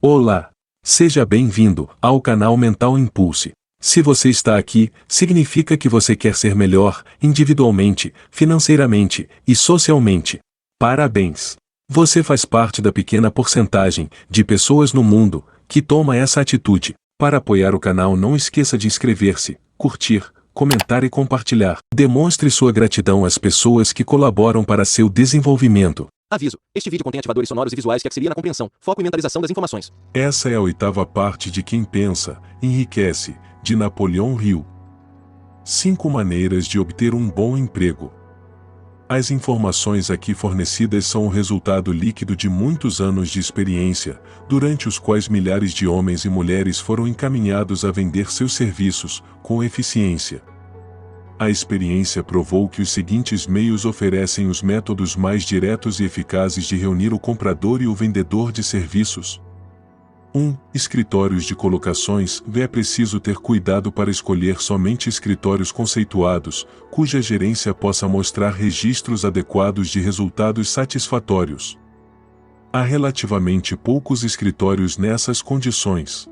Olá! Seja bem-vindo ao canal Mental Impulse. Se você está aqui, significa que você quer ser melhor, individualmente, financeiramente e socialmente. Parabéns! Você faz parte da pequena porcentagem de pessoas no mundo que toma essa atitude. Para apoiar o canal, não esqueça de inscrever-se, curtir, comentar e compartilhar. Demonstre sua gratidão às pessoas que colaboram para seu desenvolvimento. Aviso: este vídeo contém ativadores sonoros e visuais que auxiliam na compreensão, foco e mentalização das informações. Essa é a 8ª parte de Quem Pensa, Enriquece, de Napoleão Hill. 5 maneiras de obter um bom emprego. As informações aqui fornecidas são o resultado líquido de muitos anos de experiência, durante os quais milhares de homens e mulheres foram encaminhados a vender seus serviços, com eficiência. A experiência provou que os seguintes meios oferecem os métodos mais diretos e eficazes de reunir o comprador e o vendedor de serviços. 1. Escritórios de colocações. É preciso ter cuidado para escolher somente escritórios conceituados, cuja gerência possa mostrar registros adequados de resultados satisfatórios. Há relativamente poucos escritórios nessas condições.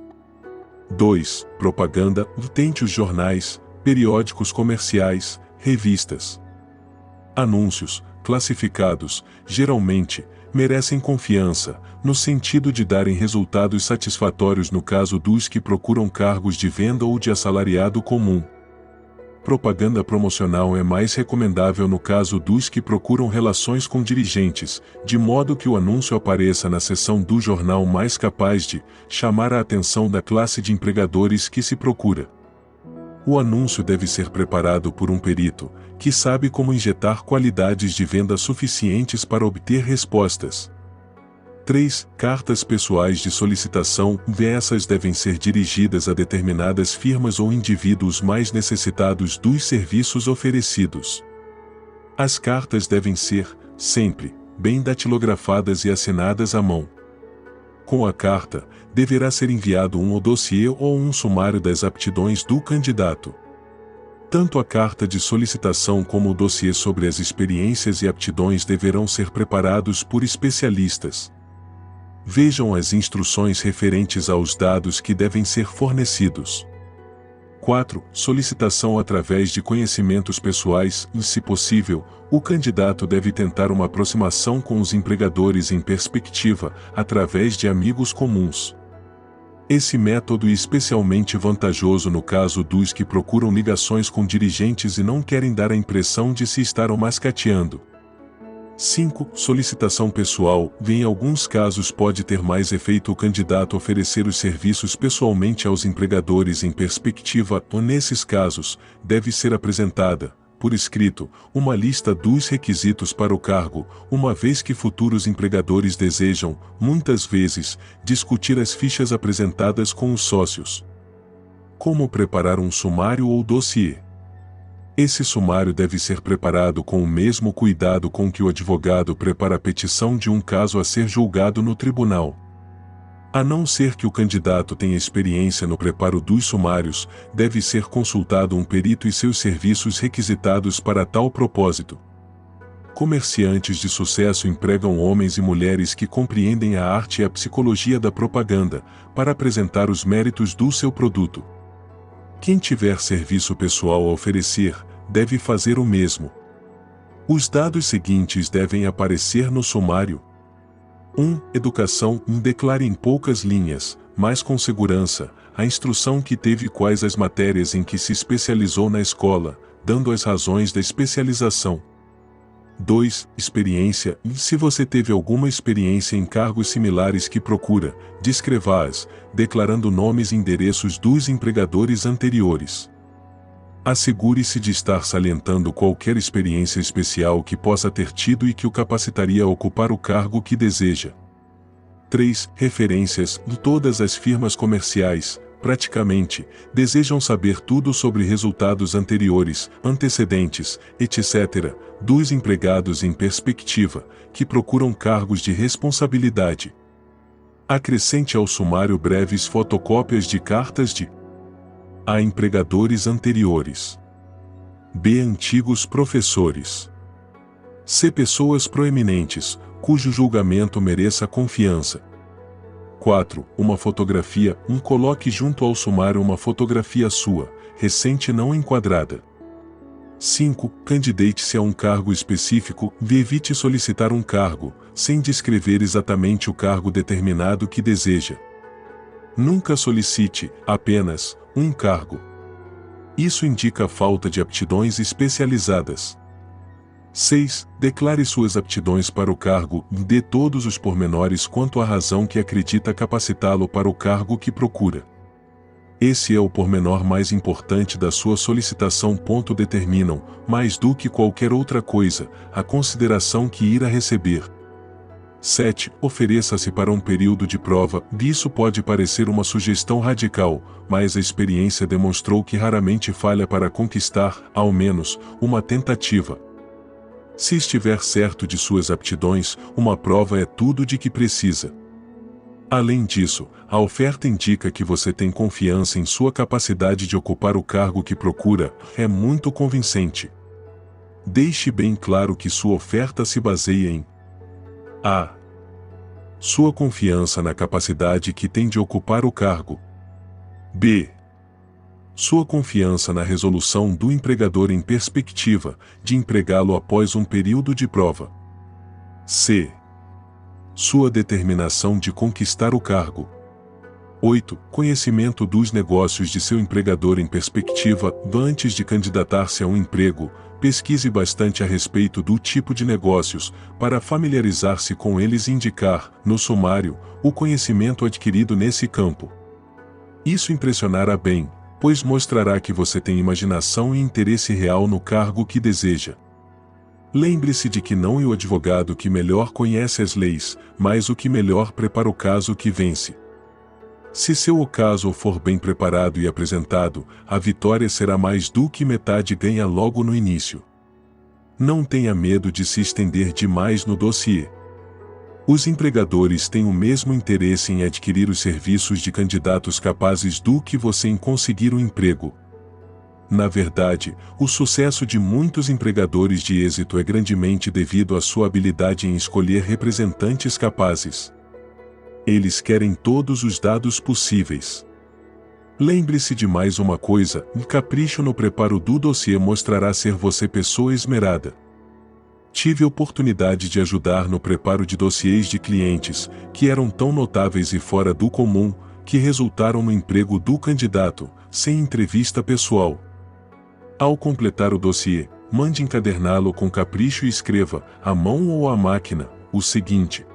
2. Propaganda. Tente os jornais, periódicos comerciais, revistas. Anúncios, classificados, geralmente, merecem confiança, no sentido de darem resultados satisfatórios no caso dos que procuram cargos de venda ou de assalariado comum. Propaganda promocional é mais recomendável no caso dos que procuram relações com dirigentes, de modo que o anúncio apareça na seção do jornal mais capaz de chamar a atenção da classe de empregadores que se procura. O anúncio deve ser preparado por um perito, que sabe como injetar qualidades de venda suficientes para obter respostas. 3. Cartas pessoais de solicitação. Essas devem ser dirigidas a determinadas firmas ou indivíduos mais necessitados dos serviços oferecidos. As cartas devem ser, sempre, bem datilografadas e assinadas à mão. Com a carta, deverá ser enviado um dossiê ou um sumário das aptidões do candidato. Tanto a carta de solicitação como o dossiê sobre as experiências e aptidões deverão ser preparados por especialistas. Vejam as instruções referentes aos dados que devem ser fornecidos. 4. Solicitação através de conhecimentos pessoais. Se possível, o candidato deve tentar uma aproximação com os empregadores em perspectiva, através de amigos comuns. Esse método é especialmente vantajoso no caso dos que procuram ligações com dirigentes e não querem dar a impressão de se estar mascateando. 5. Solicitação pessoal. Em alguns casos pode ter mais efeito o candidato oferecer os serviços pessoalmente aos empregadores em perspectiva, ou nesses casos, deve ser apresentada, por escrito, uma lista dos requisitos para o cargo, uma vez que futuros empregadores desejam, muitas vezes, discutir as fichas apresentadas com os sócios. Como preparar um sumário ou dossiê? Esse sumário deve ser preparado com o mesmo cuidado com que o advogado prepara a petição de um caso a ser julgado no tribunal. A não ser que o candidato tenha experiência no preparo dos sumários, deve ser consultado um perito e seus serviços requisitados para tal propósito. Comerciantes de sucesso empregam homens e mulheres que compreendem a arte e a psicologia da propaganda, para apresentar os méritos do seu produto. Quem tiver serviço pessoal a oferecer, deve fazer o mesmo. Os dados seguintes devem aparecer no sumário. 1. Educação. Declare em poucas linhas, mas com segurança, a instrução que teve e quais as matérias em que se especializou na escola, dando as razões da especialização. 2. Experiência. Se você teve alguma experiência em cargos similares que procura, descreva-as, declarando nomes e endereços dos empregadores anteriores. Assegure-se de estar salientando qualquer experiência especial que possa ter tido e que o capacitaria a ocupar o cargo que deseja. 3. Referências. Todas as firmas comerciais, praticamente, desejam saber tudo sobre resultados anteriores, antecedentes, etc., dos empregados em perspectiva, que procuram cargos de responsabilidade. Acrescente ao sumário breves fotocópias de cartas de A. Empregadores anteriores. B. Antigos professores. C. Pessoas proeminentes, cujo julgamento mereça confiança. 4. Uma fotografia. Coloque junto ao sumário uma fotografia sua, recente não enquadrada. 5. Candidate-se a um cargo específico. Evite solicitar um cargo, sem descrever exatamente o cargo determinado que deseja. Nunca solicite, apenas, um cargo. Isso indica falta de aptidões especializadas. 6. Declare suas aptidões para o cargo. Dê todos os pormenores quanto à razão que acredita capacitá-lo para o cargo que procura. Esse é o pormenor mais importante da sua solicitação. Determinam, mais do que qualquer outra coisa, a consideração que irá receber. 7. Ofereça-se para um período de prova. Isso pode parecer uma sugestão radical, mas a experiência demonstrou que raramente falha para conquistar, ao menos, uma tentativa. Se estiver certo de suas aptidões, uma prova é tudo de que precisa. Além disso, a oferta indica que você tem confiança em sua capacidade de ocupar o cargo que procura. É muito convincente. Deixe bem claro que sua oferta se baseia em a. Sua confiança na capacidade que tem de ocupar o cargo. b. Sua confiança na resolução do empregador em perspectiva de empregá-lo após um período de prova. c. Sua determinação de conquistar o cargo. 8. Conhecimento dos negócios de seu empregador em perspectiva. Antes de candidatar-se a um emprego, pesquise bastante a respeito do tipo de negócios, para familiarizar-se com eles e indicar, no sumário, o conhecimento adquirido nesse campo. Isso impressionará bem, pois mostrará que você tem imaginação e interesse real no cargo que deseja. Lembre-se de que não é o advogado que melhor conhece as leis, mas o que melhor prepara o caso que vence. Se seu caso for bem preparado e apresentado, a vitória será mais do que metade ganha logo no início. Não tenha medo de se estender demais no dossiê. Os empregadores têm o mesmo interesse em adquirir os serviços de candidatos capazes do que você em conseguir um emprego. Na verdade, o sucesso de muitos empregadores de êxito é grandemente devido à sua habilidade em escolher representantes capazes. Eles querem todos os dados possíveis. Lembre-se de mais uma coisa: o capricho no preparo do dossiê mostrará ser você pessoa esmerada. Tive a oportunidade de ajudar no preparo de dossiês de clientes, que eram tão notáveis e fora do comum, que resultaram no emprego do candidato, sem entrevista pessoal. Ao completar o dossiê, mande encaderná-lo com capricho e escreva, à mão ou à máquina, o seguinte: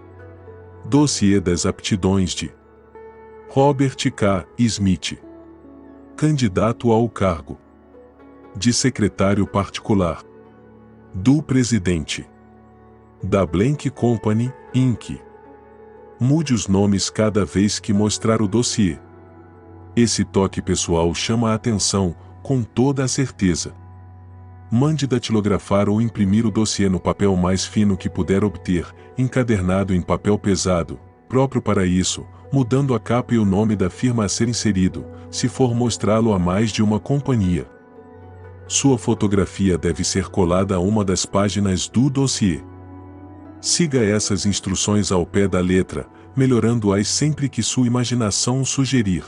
Dossiê das aptidões de Robert K. Smith. Candidato ao cargo de secretário particular do presidente da Blank Company, Inc. Mude os nomes cada vez que mostrar o dossiê. Esse toque pessoal chama a atenção, com toda a certeza. Mande datilografar ou imprimir o dossiê no papel mais fino que puder obter, encadernado em papel pesado, próprio para isso, mudando a capa e o nome da firma a ser inserido, se for mostrá-lo a mais de uma companhia. Sua fotografia deve ser colada a uma das páginas do dossiê. Siga essas instruções ao pé da letra, melhorando-as sempre que sua imaginação o sugerir.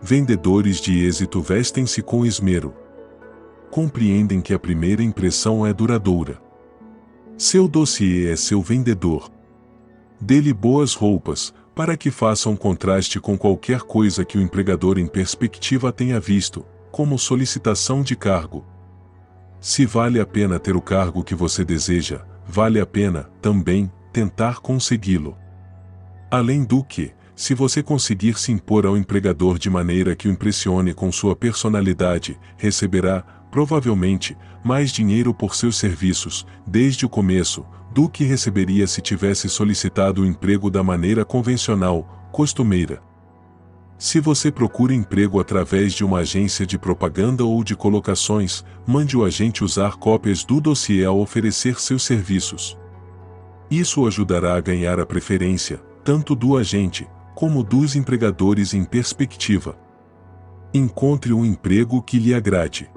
Vendedores de êxito vestem-se com esmero. Compreendem que a primeira impressão é duradoura. Seu dossiê é seu vendedor. Dê-lhe boas roupas, para que faça um contraste com qualquer coisa que o empregador em perspectiva tenha visto, como solicitação de cargo. Se vale a pena ter o cargo que você deseja, vale a pena, também, tentar consegui-lo. Além do que, se você conseguir se impor ao empregador de maneira que o impressione com sua personalidade, receberá, provavelmente, mais dinheiro por seus serviços, desde o começo, do que receberia se tivesse solicitado o emprego da maneira convencional, costumeira. Se você procura emprego através de uma agência de propaganda ou de colocações, mande o agente usar cópias do dossiê ao oferecer seus serviços. Isso o ajudará a ganhar a preferência, tanto do agente, como dos empregadores em perspectiva. Encontre um emprego que lhe agrade.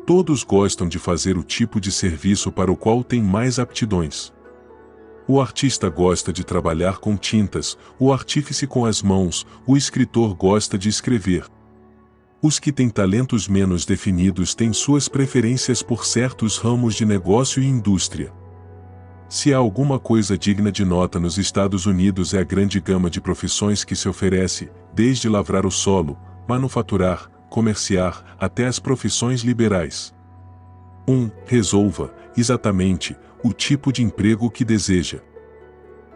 Todos gostam de fazer o tipo de serviço para o qual têm mais aptidões. O artista gosta de trabalhar com tintas, o artífice com as mãos, o escritor gosta de escrever. Os que têm talentos menos definidos têm suas preferências por certos ramos de negócio e indústria. Se há alguma coisa digna de nota nos Estados Unidos é a grande gama de profissões que se oferece, desde lavrar o solo, manufaturar, comerciar, até as profissões liberais. 1. Resolva, exatamente, o tipo de emprego que deseja.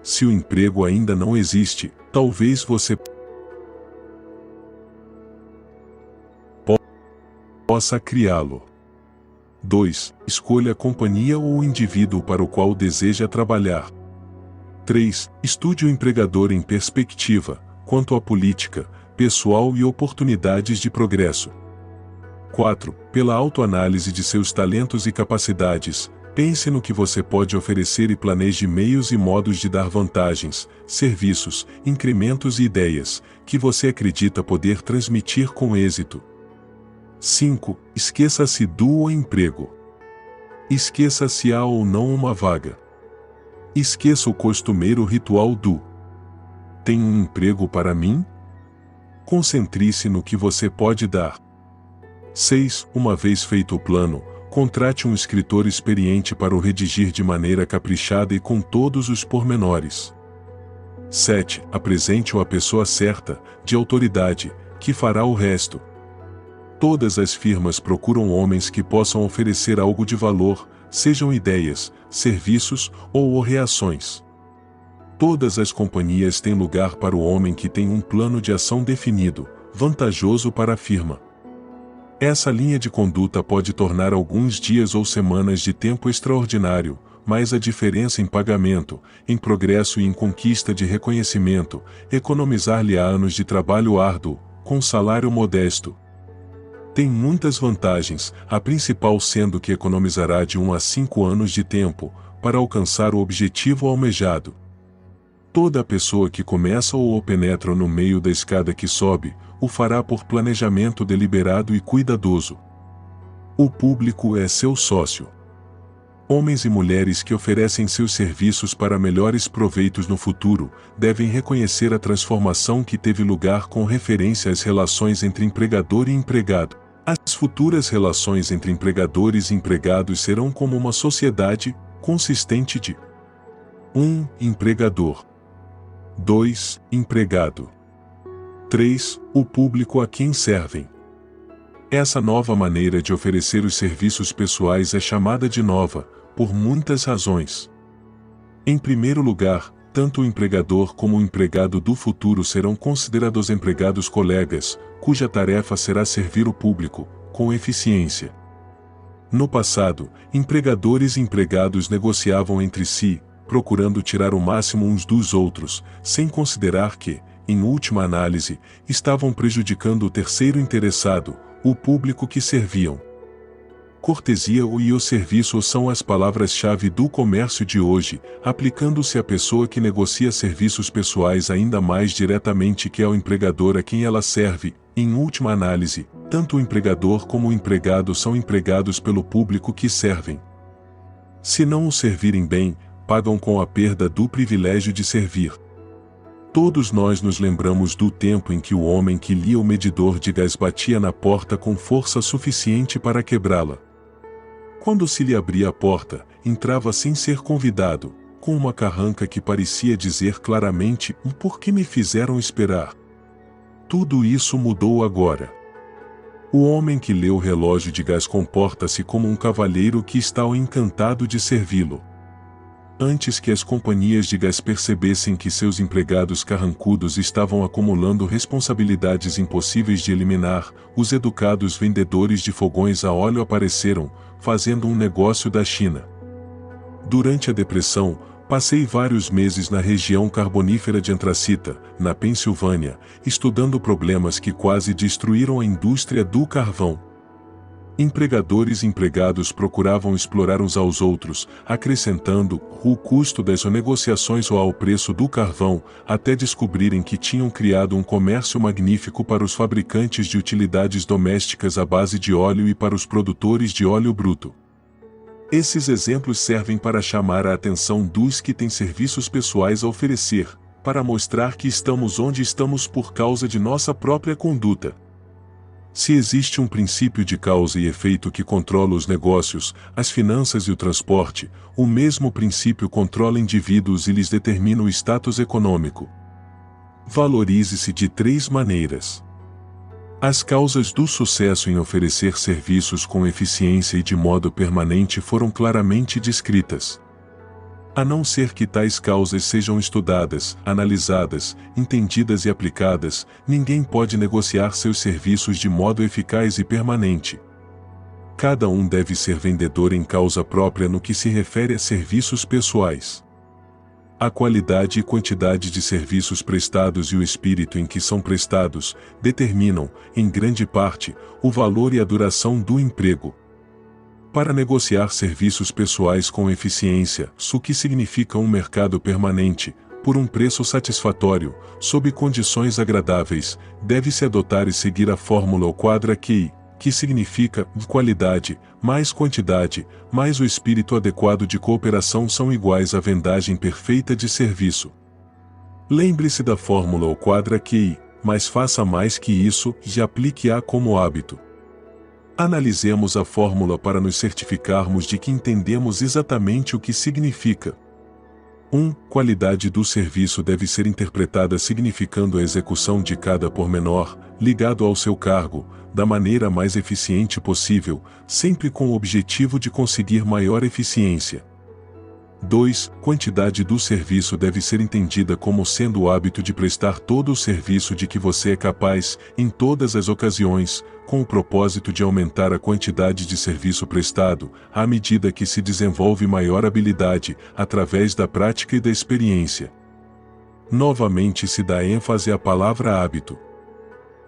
Se o emprego ainda não existe, talvez você possa criá-lo. 2. Escolha a companhia ou o indivíduo para o qual deseja trabalhar. 3. Estude o empregador em perspectiva, quanto à política, pessoal e oportunidades de progresso. 4. Pela autoanálise de seus talentos e capacidades, pense no que você pode oferecer e planeje meios e modos de dar vantagens, serviços, incrementos e ideias, que você acredita poder transmitir com êxito. 5. Esqueça-se do emprego. Esqueça se há ou não uma vaga. Esqueça o costumeiro ritual do "tem um emprego para mim?" Concentre-se no que você pode dar. 6. Uma vez feito o plano, contrate um escritor experiente para o redigir de maneira caprichada e com todos os pormenores. 7. Apresente-o à pessoa certa, de autoridade, que fará o resto. Todas as firmas procuram homens que possam oferecer algo de valor, sejam ideias, serviços ou reações. Todas as companhias têm lugar para o homem que tem um plano de ação definido, vantajoso para a firma. Essa linha de conduta pode tornar alguns dias ou semanas de tempo extraordinário, mas a diferença em pagamento, em progresso e em conquista de reconhecimento, economizar-lhe-á anos de trabalho árduo, com salário modesto. Tem muitas vantagens, a principal sendo que economizará de 1 a 5 anos de tempo, para alcançar o objetivo almejado. Toda pessoa que começa ou penetra no meio da escada que sobe, o fará por planejamento deliberado e cuidadoso. O público é seu sócio. Homens e mulheres que oferecem seus serviços para melhores proveitos no futuro, devem reconhecer a transformação que teve lugar com referência às relações entre empregador e empregado. As futuras relações entre empregadores e empregados serão como uma sociedade consistente de 1. Empregador. 2. Empregado. 3. O público a quem servem. Essa nova maneira de oferecer os serviços pessoais é chamada de nova, por muitas razões. Em primeiro lugar, tanto o empregador como o empregado do futuro serão considerados empregados colegas, cuja tarefa será servir o público, com eficiência. No passado, empregadores e empregados negociavam entre si, procurando tirar o máximo uns dos outros, sem considerar que, em última análise, estavam prejudicando o terceiro interessado, o público que serviam. Cortesia e o serviço são as palavras-chave do comércio de hoje, aplicando-se à pessoa que negocia serviços pessoais ainda mais diretamente que ao empregador a quem ela serve. Em última análise, tanto o empregador como o empregado são empregados pelo público que servem. Se não o servirem bem, pagam com a perda do privilégio de servir. Todos nós nos lembramos do tempo em que o homem que lia o medidor de gás batia na porta com força suficiente para quebrá-la. Quando se lhe abria a porta, entrava sem ser convidado, com uma carranca que parecia dizer claramente: "Por que me fizeram esperar?" Tudo isso mudou agora. O homem que lê o relógio de gás comporta-se como um cavalheiro que está encantado de servi-lo. Antes que as companhias de gás percebessem que seus empregados carrancudos estavam acumulando responsabilidades impossíveis de eliminar, os educados vendedores de fogões a óleo apareceram, fazendo um negócio da China. Durante a Depressão, passei vários meses na região carbonífera de Antracita, na Pensilvânia, estudando problemas que quase destruíram a indústria do carvão. Empregadores e empregados procuravam explorar uns aos outros, acrescentando o custo das negociações ou ao preço do carvão, até descobrirem que tinham criado um comércio magnífico para os fabricantes de utilidades domésticas à base de óleo e para os produtores de óleo bruto. Esses exemplos servem para chamar a atenção dos que têm serviços pessoais a oferecer, para mostrar que estamos onde estamos por causa de nossa própria conduta. Se existe um princípio de causa e efeito que controla os negócios, as finanças e o transporte, o mesmo princípio controla indivíduos e lhes determina o status econômico. Valorize-se de 3 maneiras. As causas do sucesso em oferecer serviços com eficiência e de modo permanente foram claramente descritas. A não ser que tais causas sejam estudadas, analisadas, entendidas e aplicadas, ninguém pode negociar seus serviços de modo eficaz e permanente. Cada um deve ser vendedor em causa própria no que se refere a serviços pessoais. A qualidade e quantidade de serviços prestados e o espírito em que são prestados determinam, em grande parte, o valor e a duração do emprego. Para negociar serviços pessoais com eficiência, o que significa um mercado permanente, por um preço satisfatório, sob condições agradáveis, deve-se adotar e seguir a fórmula ou quadra QI, que significa qualidade, mais quantidade, mais o espírito adequado de cooperação são iguais à vendagem perfeita de serviço. Lembre-se da fórmula ou quadra QI, mas faça mais que isso e aplique-a como hábito. Analisemos a fórmula para nos certificarmos de que entendemos exatamente o que significa. 1. Qualidade do serviço deve ser interpretada significando a execução de cada pormenor, ligado ao seu cargo, da maneira mais eficiente possível, sempre com o objetivo de conseguir maior eficiência. 2. Quantidade do serviço deve ser entendida como sendo o hábito de prestar todo o serviço de que você é capaz, em todas as ocasiões, com o propósito de aumentar a quantidade de serviço prestado, à medida que se desenvolve maior habilidade, através da prática e da experiência. Novamente se dá ênfase à palavra hábito.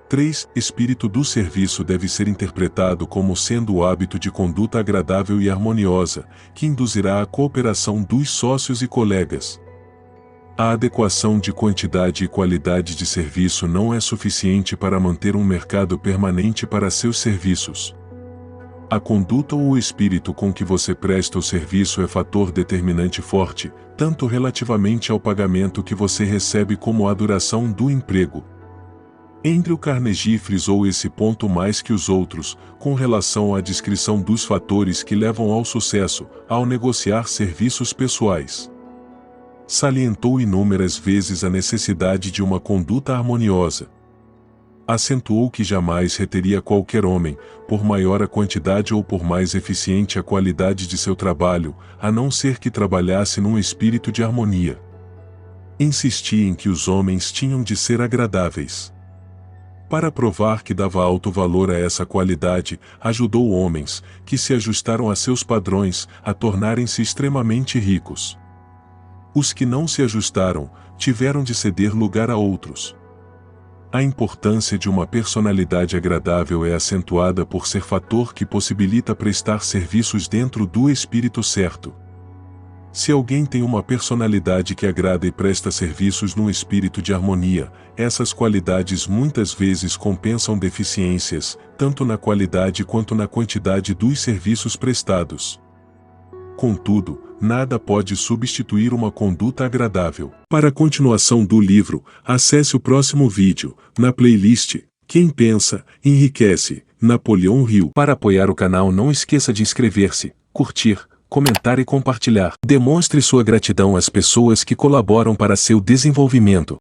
3. Espírito do serviço deve ser interpretado como sendo o hábito de conduta agradável e harmoniosa, que induzirá a cooperação dos sócios e colegas. A adequação de quantidade e qualidade de serviço não é suficiente para manter um mercado permanente para seus serviços. A conduta ou o espírito com que você presta o serviço é fator determinante forte, tanto relativamente ao pagamento que você recebe como à duração do emprego. Andrew Carnegie frisou esse ponto mais que os outros, com relação à descrição dos fatores que levam ao sucesso, ao negociar serviços pessoais. Salientou inúmeras vezes a necessidade de uma conduta harmoniosa. Acentuou que jamais reteria qualquer homem, por maior a quantidade ou por mais eficiente a qualidade de seu trabalho, a não ser que trabalhasse num espírito de harmonia. Insistia em que os homens tinham de ser agradáveis. Para provar que dava alto valor a essa qualidade, ajudou homens, que se ajustaram a seus padrões, a tornarem-se extremamente ricos. Os que não se ajustaram, tiveram de ceder lugar a outros. A importância de uma personalidade agradável é acentuada por ser fator que possibilita prestar serviços dentro do espírito certo. Se alguém tem uma personalidade que agrada e presta serviços num espírito de harmonia, essas qualidades muitas vezes compensam deficiências, tanto na qualidade quanto na quantidade dos serviços prestados. Contudo, nada pode substituir uma conduta agradável. Para a continuação do livro, acesse o próximo vídeo, na playlist Quem Pensa, Enriquece, Napoleão Hill. Para apoiar o canal não esqueça de inscrever-se, curtir, comentar e compartilhar. Demonstre sua gratidão às pessoas que colaboram para seu desenvolvimento.